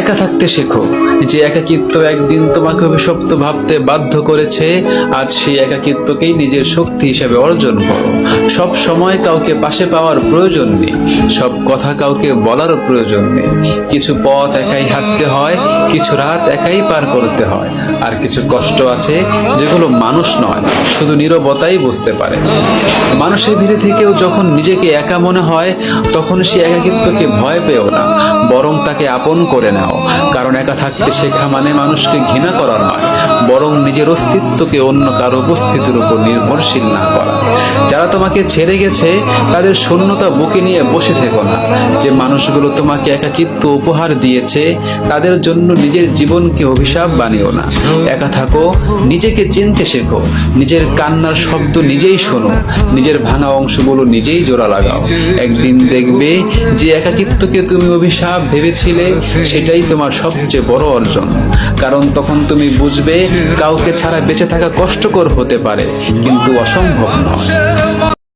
একা থাকতে শেখো। যে একাকিত্ব একদিন তোমাকে অভিশপ্ত ভাবতে বাধ্য করেছে, আজ সেই একাকিত্বকেই নিজের শক্তি হিসেবে অর্জন করো। সব সময় কাউকে পাশে পাওয়ার প্রয়োজন নেই, সব কথা কাউকে বলারও প্রয়োজন নেই। কিছু পথ একাই হাঁটতে হয়, কিছু রাত একাই পার করতে হয়, আর কিছু কষ্ট আছে যেগুলো মানুষ নয়, শুধু নীরবতাই বুঝতে পারে। মানুষের ভিড়ে থেকেও যখন নিজেকে একা মনে হয়, তখন সে একাকিত্বকে ভয় পেও না, বরং তাকে আপন করে নাও। কারণ একা থাকতে শেখা মানে মানুষকে ঘৃণা করা নয়, বরং নিজের অস্তিত্বকে অন্য কারো উপস্থিতির উপর নির্ভরশীল না করা। যারা তোমাকে ছেড়ে গেছে তাদের শূন্যতা বুকে নিয়ে বসে থেকো না। যে মানুষগুলো তোমাকে একাকিত্ব উপহার দিয়েছে তাদের জন্য নিজের জীবনকে অভিশাপ বানিও না। একা থাকো, নিজেকে চিনতে শেখো, নিজের কান্নার শব্দ নিজেই শোনো, নিজের ভাঙা অংশগুলো নিজেই জোড়া লাগাও। একদিন দেখবে যে একাকিত্বকে তুমি অভিশাপ ভেবেছিলে, সেটাই তোমার সবচেয়ে বড় অর্জন। কারণ তখন তুমি বুঝবে কাউকে ছাড়া বেঁচে থাকা কষ্টকর হতে পারে, কিন্তু অসম্ভব নয়।